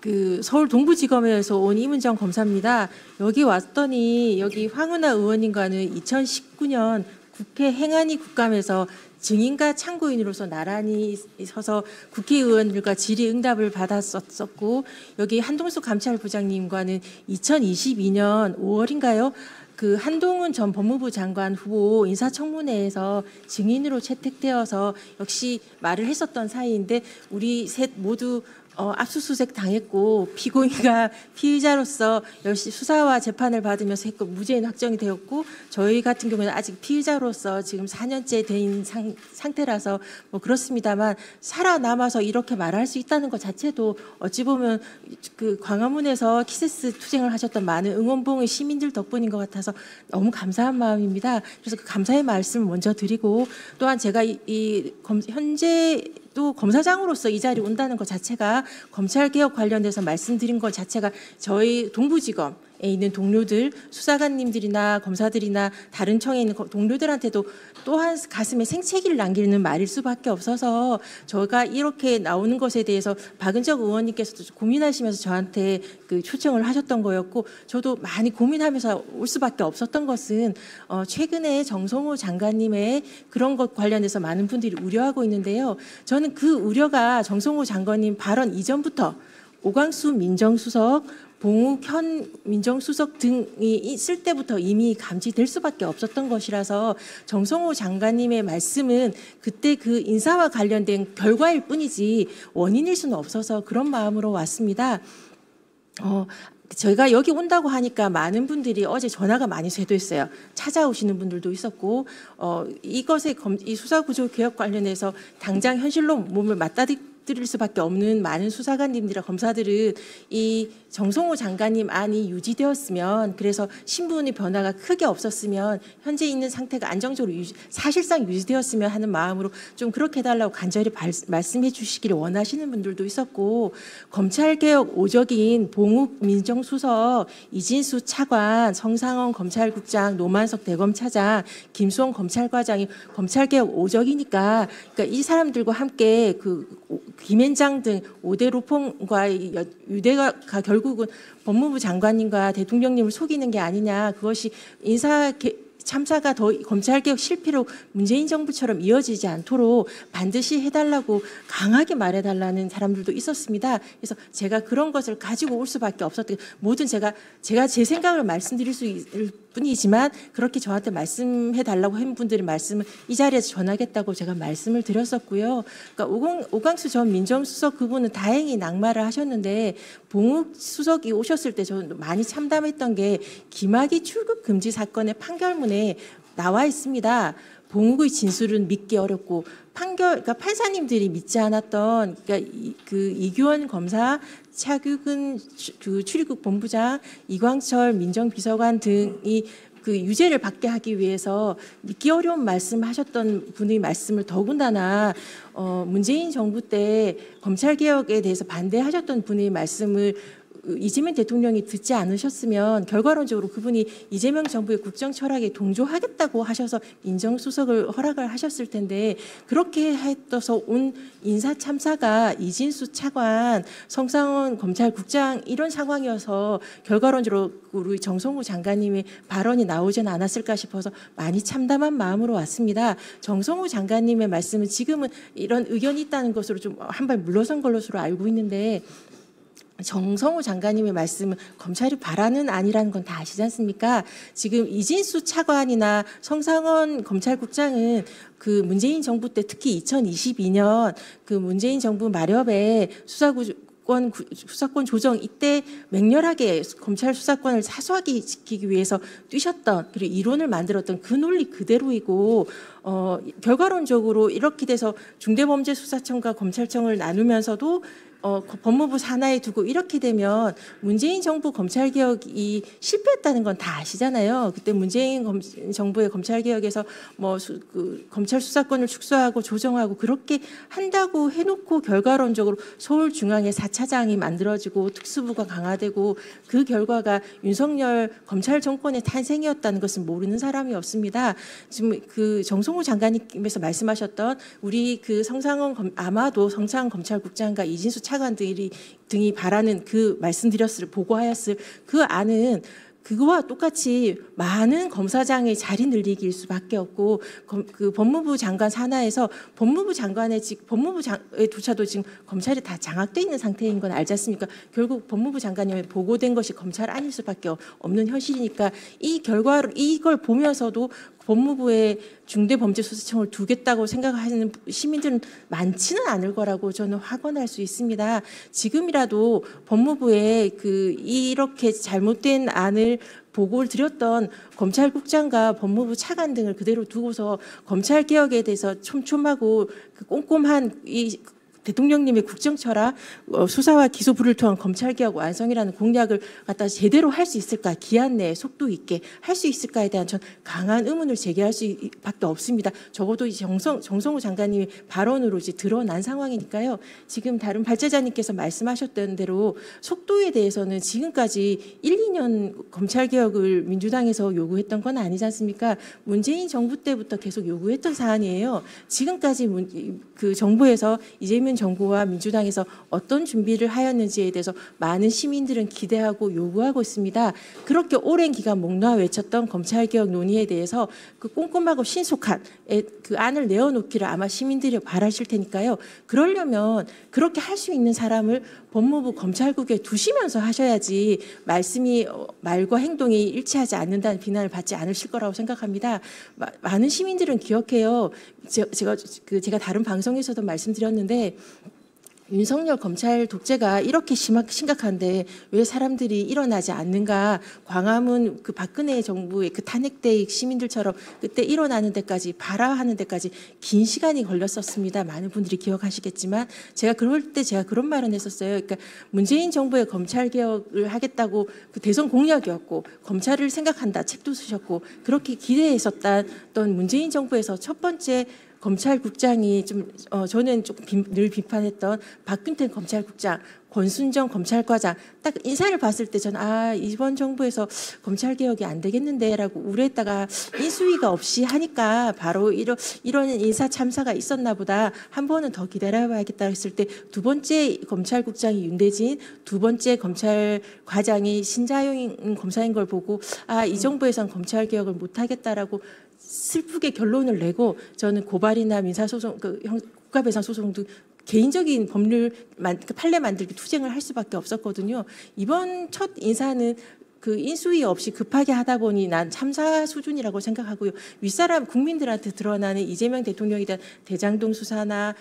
그 서울 동부지검에서 온 이문정 검사입니다. 여기 왔더니 여기 황운하 의원님과는 2019년 국회 행안위 국감에서 증인과 참고인으로서 나란히 서서 국회의원들과 질의응답을 받았었고, 여기 한동숙 감찰부장님과는 2022년 5월인가요? 그 한동훈 전 법무부 장관 후보 인사청문회에서 증인으로 채택되어서 역시 말을 했었던 사이인데, 우리 셋 모두 압수수색 당했고 피고인과 피의자로서 열심히 수사와 재판을 받으면서 했고 무죄인 확정이 되었고, 저희 같은 경우는 아직 피의자로서 지금 4년째 된 상태라서 뭐 그렇습니다만, 살아남아서 이렇게 말할 수 있다는 것 자체도 어찌 보면 그 광화문에서 키세스 투쟁을 하셨던 많은 응원봉의 시민들 덕분인 것 같아서 너무 감사한 마음입니다. 그래서 그 감사의 말씀을 먼저 드리고, 또한 제가 현재 또 검사장으로서 이 자리에 온다는 것 자체가, 검찰개혁 관련돼서 말씀드린 것 자체가 저희 동부지검에 있는 동료들, 수사관님들이나 검사들이나 다른 청에 있는 동료들한테도 또한 가슴에 생채기를 남기는 말일 수밖에 없어서, 저가 이렇게 나오는 것에 대해서 박은정 의원님께서도 고민하시면서 저한테 그 초청을 하셨던 거였고, 저도 많이 고민하면서 올 수밖에 없었던 것은 최근에 정성호 장관님의 그런 것 관련해서 많은 분들이 우려하고 있는데요. 저는 그 우려가 정성호 장관님 발언 이전부터 오광수 민정수석, 봉욱 현 민정수석 등이 있을 때부터 이미 감지될 수밖에 없었던 것이라서, 정성호 장관님의 말씀은 그때 그 인사와 관련된 결과일 뿐이지 원인일 수는 없어서 그런 마음으로 왔습니다. 저희가 여기 온다고 하니까 많은 분들이 어제 전화가 많이 쇄도했어요. 찾아오시는 분들도 있었고, 이것에 이 수사구조 개혁 관련해서 당장 현실로 몸을 맞닥뜨릴 수밖에 없는 많은 수사관님들이나 검사들은 이 정성호 장관님 안이 유지되었으면, 그래서 신분의 변화가 크게 없었으면, 현재 있는 상태가 안정적으로 사실상 유지되었으면 하는 마음으로 좀 그렇게 해달라고 간절히 말씀해 주시기를 원하시는 분들도 있었고, 검찰개혁 오적인 봉욱 민정수석, 이진수 차관, 성상원 검찰국장, 노만석 대검차장, 김수홍 검찰과장이 검찰개혁 오적이니까, 그러니까 이 사람들과 함께 그 김앤장 등 5대 로펌과의 유대가 결국은 법무부 장관님과 대통령님을 속이는 게 아니냐, 그것이 참사가 더 검찰개혁 실패로 문재인 정부처럼 이어지지 않도록 반드시 해달라고 강하게 말해달라는 사람들도 있었습니다. 그래서 제가 그런 것을 가지고 올 수밖에 없었던, 모든 제가 제 생각을 말씀드릴 수 있을 뿐이지만, 그렇게 저한테 말씀해달라고 한 분들의 말씀을 이 자리에서 전하겠다고 제가 말씀을 드렸었고요. 그러니까 오광수 전 민정수석 그분은 다행히 낙마를 하셨는데, 봉욱 수석이 오셨을 때 저는 많이 참담했던 게, 김학의 출국 금지 사건의 판결문에 나와 있습니다. 봉욱의 진술은 믿기 어렵고, 그러니까 판사님들이 믿지 않았던, 그러니까 그 이규원 검사, 차규근 그 출입국 본부장, 이광철 민정비서관 등이 그 유죄를 받게 하기 위해서 믿기 어려운 말씀하셨던 분의 말씀을, 더군다나 문재인 정부 때 검찰개혁에 대해서 반대하셨던 분의 말씀을 이재명 대통령이 듣지 않으셨으면 결과론적으로 그분이 이재명 정부의 국정 철학에 동조하겠다고 하셔서 민정수석을 허락을 하셨을 텐데, 그렇게 해서 온 인사 참사가 이진수 차관, 성상원 검찰국장 이런 상황이어서 결과론적으로 우리 정성호 장관님의 발언이 나오지는 않았을까 싶어서 많이 참담한 마음으로 왔습니다. 정성호 장관님의 말씀은 지금은 이런 의견이 있다는 것으로 좀 한 발 물러선 것으로 알고 있는데, 정성호 장관님의 말씀은 검찰이 바라는 아니라는 건 다 아시지 않습니까? 지금 이진수 차관이나 성상원 검찰국장은 그 문재인 정부 때, 특히 2022년 그 문재인 정부 마렵에 수사권 조정 이때 맹렬하게 검찰 수사권을 사수하게 지키기 위해서 뛰셨던, 그리고 이론을 만들었던 그 논리 그대로이고, 결과론적으로 이렇게 돼서 중대범죄수사청과 검찰청을 나누면서도 법무부 산하에 두고 이렇게 되면 문재인 정부 검찰개혁이 실패했다는 건 다 아시잖아요. 그때 문재인 정부의 검찰개혁에서 그 검찰 수사권을 축소하고 조정하고 그렇게 한다고 해놓고, 결과론적으로 서울중앙에 4차장이 만들어지고 특수부가 강화되고, 그 결과가 윤석열 검찰 정권의 탄생이었다는 것은 모르는 사람이 없습니다. 지금 그 정성호 장관님께서 말씀하셨던 우리 그 아마도 성상원 검찰국장과 이진수 차관 등이 바라는 그 말씀드렸을 보고하였을 그 안은 그거와 똑같이 많은 검사장의 자리 늘리기일 수밖에 없고 그 법무부 장관 산하에서 법무부 장관의조차도 지금 검찰이 다 장악돼 있는 상태인 건 알지 않습니까? 결국 법무부 장관이 보고된 것이 검찰 아닐 수밖에 없는 현실이니까 이 결과를 이걸 보면서도 법무부에 중대범죄수사청을 두겠다고 생각하는 시민들은 많지는 않을 거라고 저는 확언할 수 있습니다. 지금이라도 법무부에 이렇게 잘못된 안을 보고를 드렸던 검찰국장과 법무부 차관 등을 그대로 두고서 검찰개혁에 대해서 촘촘하고 꼼꼼한 이 대통령님의 국정철학, 수사와 기소부를 통한 검찰개혁 완성이라는 공약을 갖다 제대로 할 수 있을까, 기한 내에 속도 있게 할 수 있을까에 대한 전 강한 의문을 제기할 수밖에 없습니다. 적어도 정성호 장관님의 발언으로 이제 드러난 상황이니까요. 지금 다른 발제자님께서 말씀하셨던 대로 속도에 대해서는 지금까지 1, 2년 검찰개혁을 민주당에서 요구했던 건 아니지 않습니까? 문재인 정부 때부터 계속 요구했던 사안이에요. 지금까지 그 정부에서 이재명 정부와 민주당에서 어떤 준비를 하였는지에 대해서 많은 시민들은 기대하고 요구하고 있습니다. 그렇게 오랜 기간 목 놓아 외쳤던 검찰개혁 논의에 대해서 그 꼼꼼하고 신속한 그 안을 내어놓기를 아마 시민들이 바라실 테니까요. 그러려면 그렇게 할 수 있는 사람을 법무부 검찰국에 두시면서 하셔야지 말과 행동이 일치하지 않는다는 비난을 받지 않으실 거라고 생각합니다. 많은 시민들은 기억해요. 제가 다른 방송에서도 말씀드렸는데 윤석열 검찰 독재가 이렇게 심각한데 왜 사람들이 일어나지 않는가. 광화문 그 박근혜 정부의 그 탄핵 때 시민들처럼 그때 일어나는 데까지 발화하는 데까지 긴 시간이 걸렸었습니다. 많은 분들이 기억하시겠지만 제가 그럴 때 그런 말은 했었어요. 그러니까 문재인 정부의 검찰 개혁을 하겠다고 그 대선 공약이었고 검찰을 생각한다 책도 쓰셨고 그렇게 기대했었던 문재인 정부에서 첫 번째 검찰국장이 저는 조금 늘 비판했던 박균택 검찰국장, 권순정 검찰과장 딱 인사를 봤을 때 저는 이번 정부에서 검찰개혁이 안 되겠는데라고 우려했다가 인수위가 없이 하니까 바로 이런 인사 참사가 있었나 보다. 한 번은 더 기다려봐야겠다 했을 때 두 번째 검찰국장이 윤대진, 두 번째 검찰과장이 신자영 검사인 걸 보고 이 정부에선 검찰개혁을 못하겠다라고 슬프게 결론을 내고 저는 고발이나 민사소송, 국가배상소송 등 개인적인 법률 판례 만들기 투쟁을 할 수밖에 없었거든요. 이번 첫 인사는 그 인수위 없이 급하게 하다 보니 난 참사 수준이라고 생각하고요. 윗사람 국민들한테 드러나는 이재명 대통령에 대한 대장동 수사나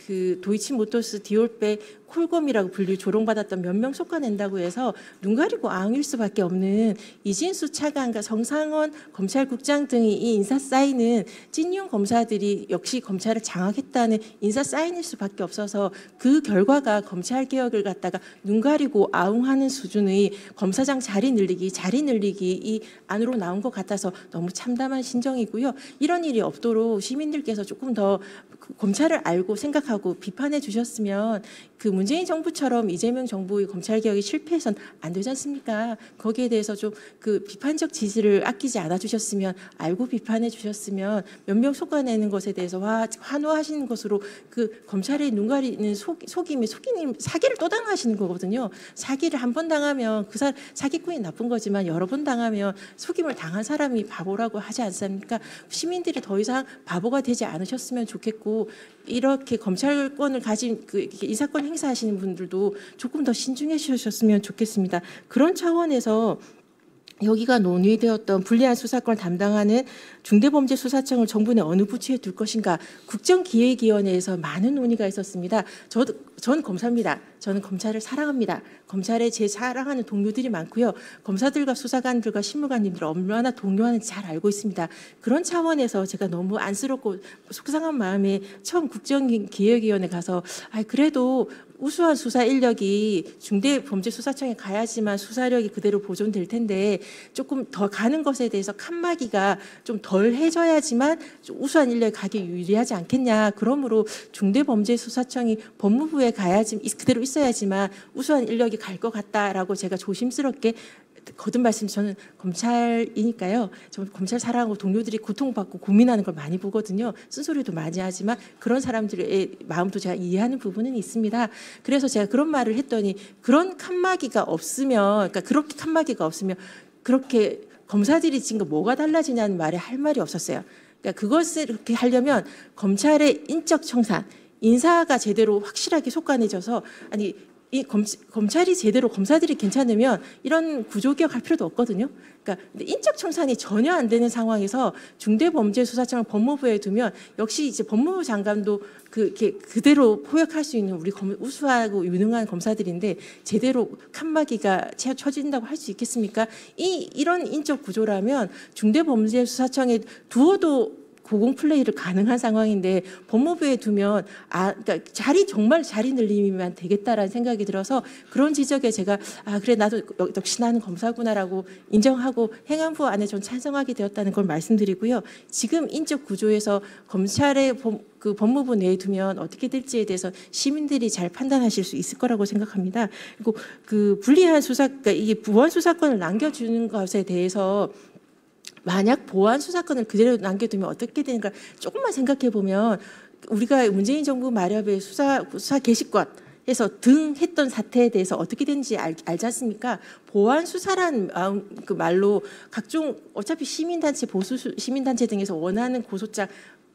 그 도이치모터스 디올백 콜검이라고 조롱받았던 몇 명 솎아낸다고 해서 눈 가리고 앙일 수밖에 없는 이진수 차관과 정상원 검찰국장 등이 이 인사 사인은 찐윤 검사들이 역시 검찰을 장악했다는 인사 사인일 수밖에 없어서 그 결과가 검찰개혁을 갖다가 눈 가리고 아웅하는 수준의 검사장 자리 늘리기 이 안으로 나온 것 같아서 너무 참담한 심정이고요. 이런 일이 없도록 시민들께서 조금 더 검찰을 알고 생각하고 비판해 주셨으면 그 문재인 정부처럼 이재명 정부의 검찰개혁이 실패해서는 안 되지 않습니까? 거기에 대해서 좀 그 비판적 지지를 아끼지 않아 주셨으면 알고 비판해 주셨으면 몇 명 솎아내는 것에 대해서 환호하시는 것으로 그 검찰의 눈 가리는 속이는 사기를 또 당하시는 거거든요. 사기를 한 번 당하면 사기꾼이 나쁜 거지만 여러 번 당하면 속임을 당한 사람이 바보라고 하지 않습니까? 시민들이 더 이상 바보가 되지 않으셨으면 좋겠고 이렇게 검찰권을 가진 이 사건 행사하시는 분들도 조금 더 신중해 주셨으면 좋겠습니다. 그런 차원에서 여기가 논의되었던 불리한 수사권을 담당하는 중대범죄수사청을 정부 내 어느 부처에 둘 것인가 국정기획위원회에서 많은 논의가 있었습니다. 저는 검사입니다. 저는 검찰을 사랑합니다. 검찰에 제 사랑하는 동료들이 많고요. 검사들과 수사관들과 신무관님들 얼마나 동료하는지 잘 알고 있습니다. 그런 차원에서 제가 너무 안쓰럽고 속상한 마음에 처음 국정기획위원회 가서 그래도 우수한 수사 인력이 중대범죄수사청에 가야지만 수사력이 그대로 보존될 텐데 조금 더 가는 것에 대해서 칸막이가 좀 덜 해줘야지만 우수한 인력이 가기 유리하지 않겠냐. 그러므로 중대범죄수사청이 법무부에 가야지 그대로 있어야지만 우수한 인력이 갈 것 같다라고 제가 조심스럽게 거듭 말씀 저는 검찰이니까요. 저 검찰 사랑하고 동료들이 고통받고 고민하는 걸 많이 보거든요. 쓴소리도 많이 하지만 그런 사람들의 마음도 제가 이해하는 부분은 있습니다. 그래서 제가 그런 말을 했더니 그런 칸막이가 없으면 그러니까 그렇게 칸막이가 없으면 그렇게 검사들이 지금 뭐가 달라지냐는 말에 할 말이 없었어요. 그러니까 그것을 그렇게 하려면 검찰의 인적 청산, 인사가 제대로 확실하게 속관해져서 아니 이 검찰이 제대로 검사들이 괜찮으면 이런 구조개혁 할 필요도 없거든요. 그러니까 인적 청산이 전혀 안 되는 상황에서 중대범죄수사청을 법무부에 두면 역시 이제 법무부 장관도 그대로 포획할 수 있는 우리 우수하고 유능한 검사들인데 제대로 칸막이가 쳐진다고 할 수 있겠습니까? 이런 인적 구조라면 중대범죄수사청에 두어도 고공 플레이를 가능한 상황인데 법무부에 두면 그러니까 정말 자리 늘리면 되겠다라는 생각이 들어서 그런 지적에 제가 그래 나도 역시 나는 검사구나라고 인정하고 행안부 안에 전 찬성하게 되었다는 걸 말씀드리고요. 지금 인적 구조에서 검찰의 법무부 내에 두면 어떻게 될지에 대해서 시민들이 잘 판단하실 수 있을 거라고 생각합니다. 그리고 불리한 그러니까 이게 보안 수사권을 남겨주는 것에 대해서 만약 보안 수사권을 그대로 남겨두면 어떻게 되는가 조금만 생각해 보면 우리가 문재인 정부 마렵의 수사 개시권에서 했던 사태에 대해서 어떻게 되는지 알지 않습니까? 보안 수사란 그 말로 각종 어차피 시민단체 보수 시민단체 등에서 원하는 고소장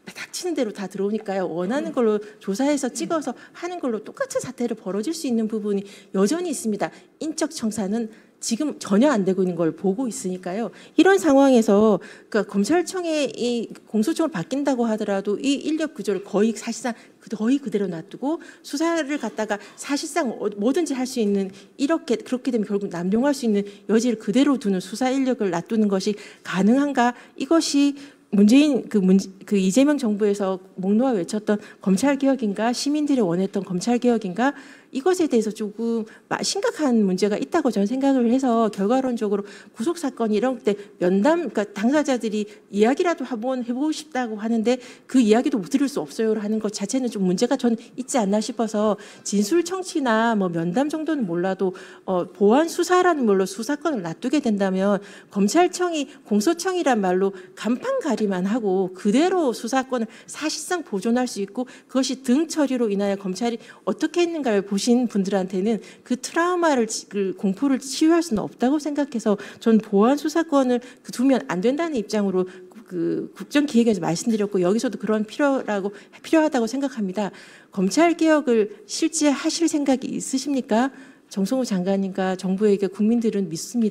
닥치는 대로 다 들어오니까요. 원하는 걸로 조사해서 찍어서 하는 걸로 똑같은 사태를 벌어질 수 있는 부분이 여전히 있습니다. 인적 청산은 지금 전혀 안 되고 있는 걸 보고 있으니까요. 이런 상황에서 그러니까 검찰청의 이 공소청을 바뀐다고 하더라도 이 인력 구조를 사실상 거의 그대로 놔두고 수사를 갖다가 사실상 뭐든지 할 수 있는 그렇게 되면 결국 남용할 수 있는 여지를 그대로 두는 수사 인력을 놔두는 것이 가능한가? 이것이 문재인 이재명 정부에서 목 놓아 외쳤던 검찰 개혁인가, 시민들이 원했던 검찰 개혁인가, 이것에 대해서 조금 심각한 문제가 있다고 저는 생각을 해서 결과론적으로 구속 사건 이런 때 면담, 그러니까 당사자들이 이야기라도 한번 해보고 싶다고 하는데 그 이야기도 못 들을 수 없어요 하는 것 자체는 좀 문제가 저는 있지 않나 싶어서 진술 청취나 뭐 면담 정도는 몰라도 보안 수사라는 걸로 수사권을 놔두게 된다면 검찰청이 공소청이란 말로 간판가리만 하고 그대로 수사권을 사실상 보존할 수 있고 그것이 등 처리로 인하여 검찰이 어떻게 했는가를 보신 분들한테는 그 트라우마를 공포를 치유할 수는 없다고 생각해서 전 보안 수사권을 두면 안 된다는 입장으로 국정기획에서 말씀드렸고 여기서도 그런 필요하다고 생각합니다. 검찰 개혁을 실제 하실 생각이 있으십니까? 정성호 장관님과 정부에게 국민들은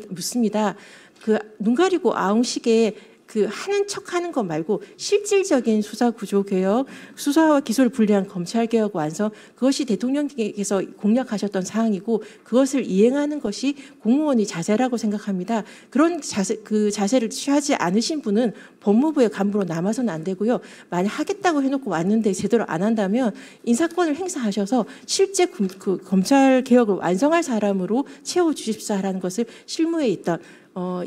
묻습니다. 눈 가리고 아웅식에 하는 척하는 것 말고 실질적인 수사 구조 개혁, 수사와 기소를 분리한 검찰 개혁 완성, 그것이 대통령께서 공약하셨던 사항이고 그것을 이행하는 것이 공무원의 자세라고 생각합니다. 그런 자세를 취하지 않으신 분은 법무부의 간부로 남아서는 안 되고요. 만약 하겠다고 해놓고 왔는데 제대로 안 한다면 인사권을 행사하셔서 실제 검찰 개혁을 완성할 사람으로 채워주십사라는 것을 실무에 있던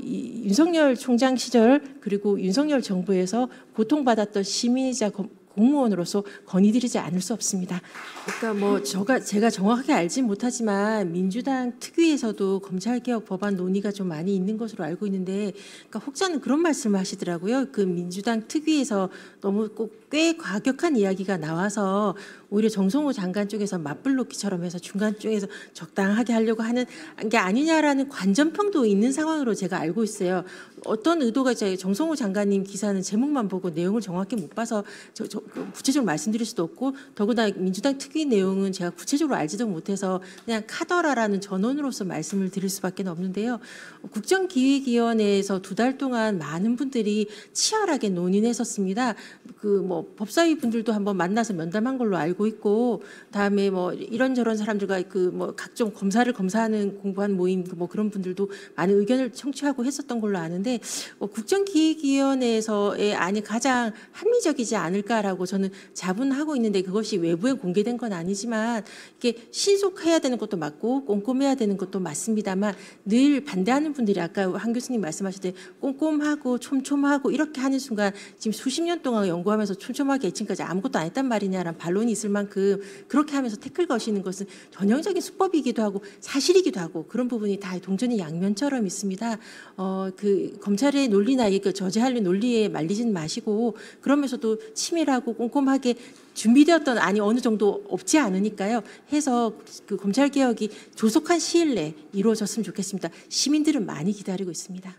윤석열 총장 시절 그리고 윤석열 정부에서 고통받았던 시민이자 공무원으로서 건의드리지 않을 수 없습니다. 그러니까 제가 정확하게 알진 못하지만 민주당 특위에서도 검찰개혁 법안 논의가 좀 많이 있는 것으로 알고 있는데, 그러니까 혹자는 그런 말씀을 하시더라고요. 민주당 특위에서 너무 꽤 과격한 이야기가 나와서 오히려 정성호 장관 쪽에서 맞불놓기처럼 해서 중간 쪽에서 적당하게 하려고 하는 게 아니냐라는 관전평도 있는 상황으로 제가 알고 있어요. 어떤 의도가 정성호 장관님 기사는 제목만 보고 내용을 정확히 못 봐서 구체적으로 말씀드릴 수도 없고 더구나 민주당 특위 내용은 제가 구체적으로 알지도 못해서 그냥 카더라라는 전원으로서 말씀을 드릴 수밖에 없는데요. 국정기획위원회에서 2달 동안 많은 분들이 치열하게 논의했었습니다. 법사위 분들도 한번 만나서 면담한 걸로 알고 있고, 다음에 이런저런 사람들과 각종 검사하는 공부한 모임 그런 분들도 많은 의견을 청취하고 했었던 걸로 아는데 국정기획위원회에서의 안이 가장 합리적이지 않을까라고 저는 자분하고 있는데 그것이 외부에 공개된 건 아니지만 이게 신속해야 되는 것도 맞고 꼼꼼해야 되는 것도 맞습니다만 늘 반대하는 분들이 아까 한 교수님 말씀하실 때 꼼꼼하고 촘촘하고 이렇게 하는 순간 지금 수십 년 동안 연구하면서 촘촘하게 지금까지 아무것도 안 했단 말이냐라는 반론이 있을 있을 만큼 그렇게 하면서 태클 거시는 것은 전형적인 수법이기도 하고 사실이기도 하고 그런 부분이 다 동전의 양면처럼 있습니다. 그 검찰의 논리나 그 저지할 논리에 말리진 마시고 그러면서도 치밀하고 꼼꼼하게 준비되었던 안이 어느 정도 없지 않으니까요. 해서 그 검찰 개혁이 조속한 시일 내에 이루어졌으면 좋겠습니다. 시민들은 많이 기다리고 있습니다.